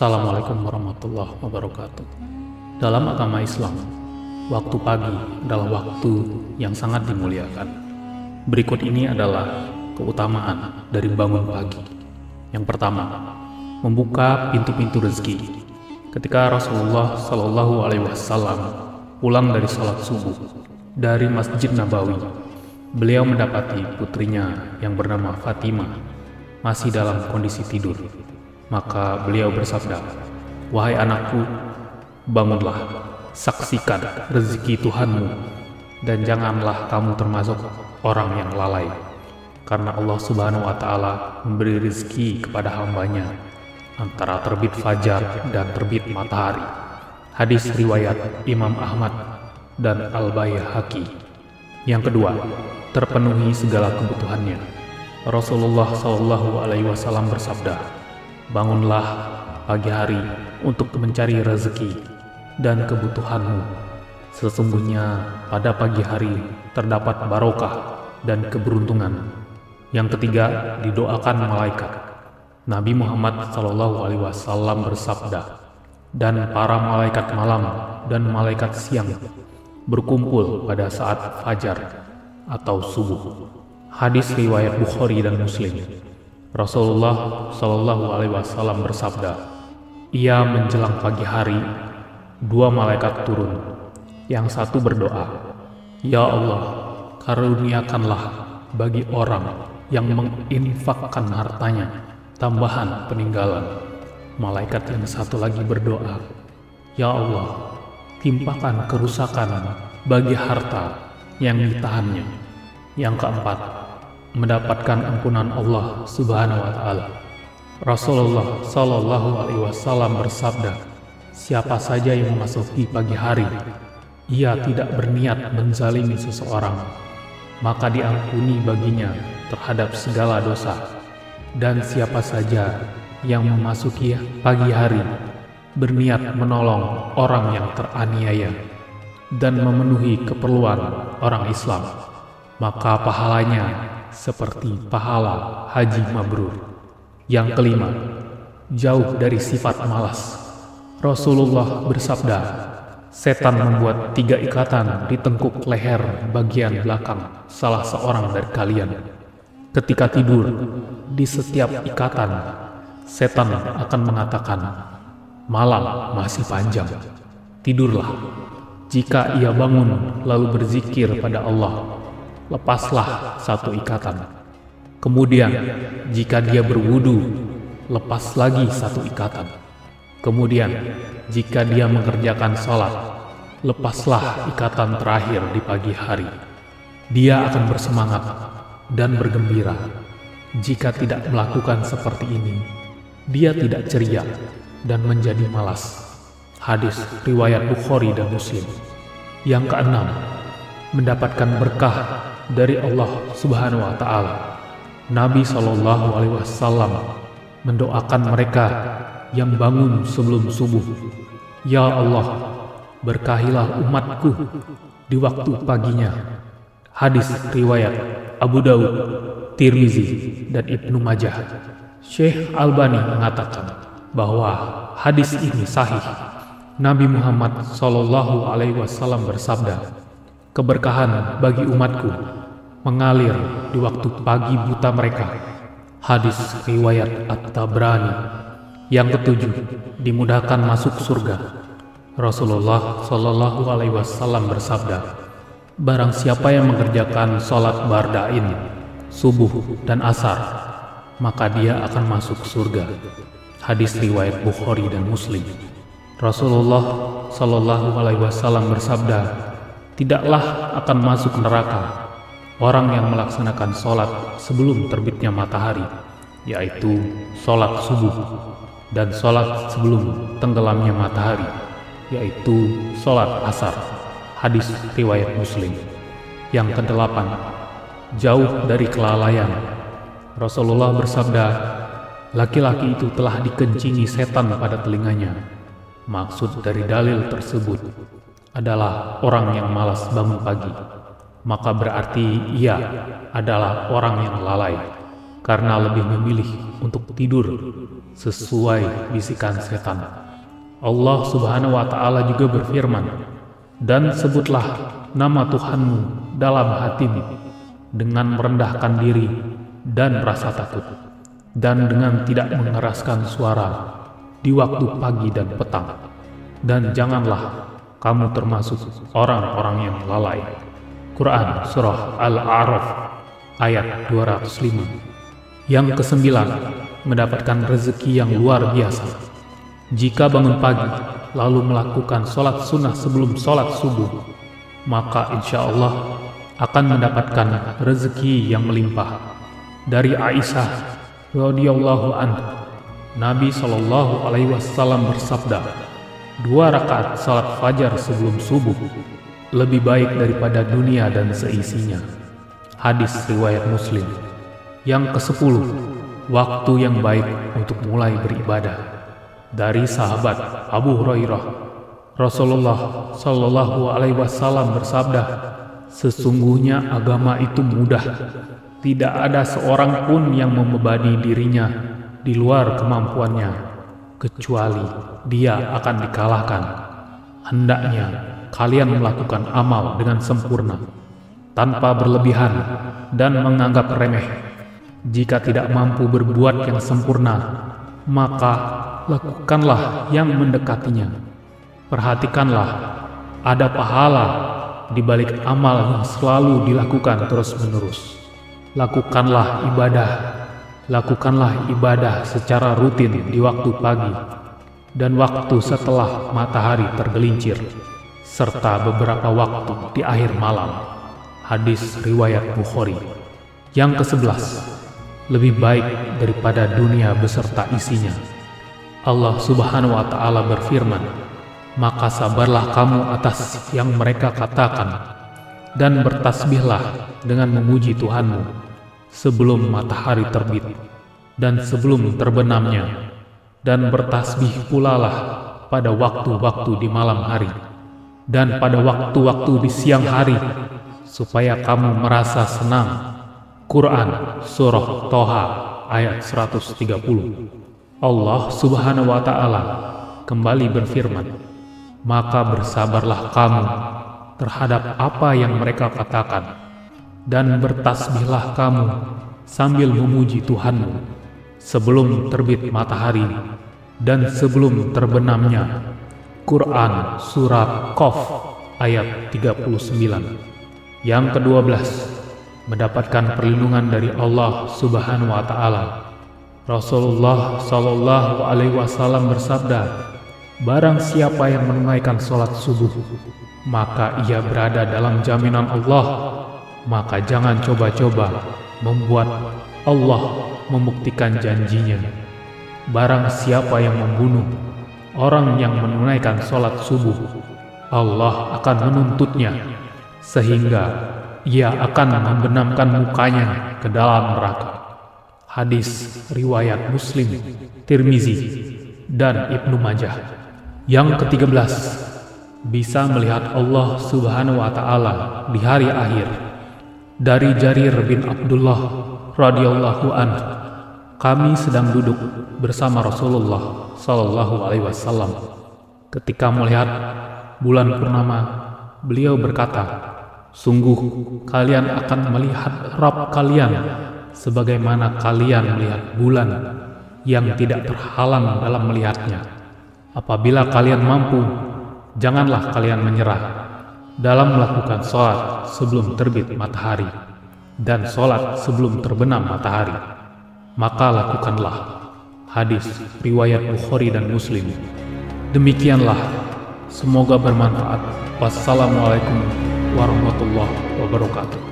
Assalamualaikum warahmatullahi wabarakatuh. Dalam agama Islam, waktu pagi adalah waktu yang sangat dimuliakan. Berikut ini adalah keutamaan dari bangun pagi. Yang pertama, membuka pintu-pintu rezeki. Ketika Rasulullah Shallallahu Alaihi Wasallam pulang dari salat subuh dari Masjid Nabawi, beliau mendapati putrinya yang bernama Fatimah masih dalam kondisi tidur. Maka beliau bersabda, "Wahai anakku, bangunlah, saksikan rezeki Tuhanmu, dan janganlah kamu termasuk orang yang lalai, karena Allah Subhanahu wa Ta'ala memberi rezeki kepada hambanya antara terbit fajar dan terbit matahari." Hadis riwayat Imam Ahmad dan Al-Baihaqi. Yang kedua, terpenuhi segala kebutuhannya. Rasulullah Shallallahu Alaihi Wasallam bersabda, "Bangunlah pagi hari untuk mencari rezeki dan kebutuhanmu. Sesungguhnya pada pagi hari terdapat barokah dan keberuntungan." Yang ketiga, didoakan malaikat. Nabi Muhammad SAW bersabda, "Dan para malaikat malam dan malaikat siang berkumpul pada saat fajar atau subuh." Hadis riwayat Bukhari dan Muslim. Rasulullah Shallallahu Alaihi Wasallam bersabda, "Ia menjelang pagi hari, dua malaikat turun. Yang satu berdoa, 'Ya Allah, karuniakanlah bagi orang yang menginfakkan hartanya tambahan peninggalan.' Malaikat yang satu lagi berdoa, 'Ya Allah, timpakan kerusakan bagi harta yang ditahannya.' Yang keempat, mendapatkan ampunan Allah Subhanahu wa Ta'ala. Rasulullah Shallallahu Alaihi Wasallam bersabda, "Siapa saja yang memasuki pagi hari, ia tidak berniat menzalimi seseorang, maka diampuni baginya terhadap segala dosa. Dan siapa saja yang memasuki pagi hari, berniat menolong orang yang teraniaya dan memenuhi keperluan orang Islam, maka pahalanya seperti pahala haji mabrur." Yang kelima, jauh dari sifat malas. Rasulullah bersabda, "Setan membuat 3 ikatan di tengkuk leher bagian belakang salah seorang dari kalian. Ketika tidur, di setiap ikatan, setan akan mengatakan, 'Malam masih panjang, tidurlah.' Jika ia bangun lalu berzikir pada Allah, lepaslah 1 ikatan. Kemudian, jika dia berwudu, lepas lagi 1 ikatan. Kemudian, jika dia mengerjakan sholat, lepaslah ikatan terakhir di pagi hari. Dia akan bersemangat dan bergembira. Jika tidak melakukan seperti ini, dia tidak ceria dan menjadi malas." Hadis riwayat Bukhari dan Muslim. Yang keenam, mendapatkan berkah dari Allah Subhanahu wa Ta'ala. Nabi Shallallahu Alaihi Wasallam mendoakan mereka yang bangun sebelum subuh, "Ya Allah, berkahilah umatku di waktu paginya." Hadis riwayat Abu Daud, Tirmizi, dan Ibnu Majah. Syekh Albani mengatakan bahwa hadis ini sahih. Nabi Muhammad Shallallahu Alaihi Wasallam bersabda, "Keberkahan bagi umatku mengalir di waktu pagi buta mereka." Hadis riwayat At-Tabrani. Yang ketujuh, dimudahkan masuk surga. Rasulullah Shallallahu Alaihi Wasallam bersabda, "Barang siapa yang mengerjakan sholat bardain, subuh dan asar, maka dia akan masuk surga." Hadis riwayat Bukhari dan Muslim. Rasulullah Shallallahu Alaihi Wasallam bersabda, "Tidaklah akan masuk neraka orang yang melaksanakan sholat sebelum terbitnya matahari, yaitu sholat subuh, dan sholat sebelum tenggelamnya matahari, yaitu sholat asar." Hadis riwayat Muslim. Yang kedelapan, jauh dari kelalaian. Rasulullah bersabda, "Laki-laki itu telah dikencingi setan pada telinganya." Maksud dari dalil tersebut adalah orang yang malas bangun pagi, maka berarti ia adalah orang yang lalai, karena lebih memilih untuk tidur sesuai bisikan setan. Allah Subhanahu wa Ta'ala juga berfirman, "Dan sebutlah nama Tuhanmu dalam hatimu dengan merendahkan diri dan rasa takut, dan dengan tidak mengeraskan suara di waktu pagi dan petang, dan janganlah kamu termasuk orang-orang yang lalai." Quran Surah Al-A'raf ayat 205. Yang kesembilan, mendapatkan rezeki yang luar biasa. Jika bangun pagi lalu melakukan sholat sunnah sebelum sholat subuh, maka insya Allah akan mendapatkan rezeki yang melimpah. Dari Aisyah radhiyallahu anha, Nabi SAW bersabda, 2 rakaat salat fajar sebelum subuh lebih baik daripada dunia dan seisinya. Hadis riwayat Muslim. Yang ke-10, waktu yang baik untuk mulai beribadah. Dari sahabat Abu Hurairah, Rasulullah SAW bersabda, "Sesungguhnya agama itu mudah. Tidak ada seorang pun yang membebani dirinya di luar kemampuannya, kecuali dia akan dikalahkan. Hendaknya kalian melakukan amal dengan sempurna, tanpa berlebihan dan menganggap remeh. Jika tidak mampu berbuat yang sempurna, maka lakukanlah yang mendekatinya. Perhatikanlah, ada pahala di balik amal yang selalu dilakukan terus-menerus. Lakukanlah ibadah secara rutin di waktu pagi dan waktu setelah matahari tergelincir, serta beberapa waktu di akhir malam." Hadis riwayat Bukhari. Yang ke-11, lebih baik daripada dunia beserta isinya. Allah Subhanahu wa Ta'ala berfirman, "Maka sabarlah kamu atas yang mereka katakan, dan bertasbihlah dengan memuji Tuhanmu sebelum matahari terbit dan sebelum terbenamnya, dan bertasbih pulalah pada waktu-waktu di malam hari dan pada waktu-waktu di siang hari, supaya kamu merasa senang." Quran Surah Toha ayat 130. Allah Subhanahu wa Ta'ala kembali berfirman, "Maka bersabarlah kamu terhadap apa yang mereka katakan, dan bertasbihlah kamu sambil memuji Tuhanmu sebelum terbit matahari dan sebelum terbenamnya." Quran Surah Qaf ayat 39. Yang ke-12, mendapatkan perlindungan dari Allah Subhanahu wa Ta'ala. Rasulullah SAW bersabda, "Barang siapa yang menunaikan sholat subuh, maka ia berada dalam jaminan Allah. Maka jangan coba-coba membuat Allah membuktikan janjinya. Barang siapa yang membunuh orang yang menunaikan sholat subuh, Allah akan menuntutnya, sehingga ia akan membenamkan mukanya ke dalam neraka." Hadis riwayat Muslim, Tirmizi, dan Ibnu Majah. Yang ke-13, bisa melihat Allah Subhanahu wa Ta'ala di hari akhir. Dari Jarir bin Abdullah radhiyallahu anhu, "Kami sedang duduk bersama Rasulullah SAW. Ketika melihat bulan purnama, beliau berkata, 'Sungguh kalian akan melihat Rabb kalian sebagaimana kalian melihat bulan yang tidak terhalang dalam melihatnya. Apabila kalian mampu, janganlah kalian menyerah dalam melakukan sholat sebelum terbit matahari dan sholat sebelum terbenam matahari, maka lakukanlah." Hadis riwayat Bukhari dan Muslim. Demikianlah, semoga bermanfaat. Wassalamualaikum warahmatullahi wabarakatuh.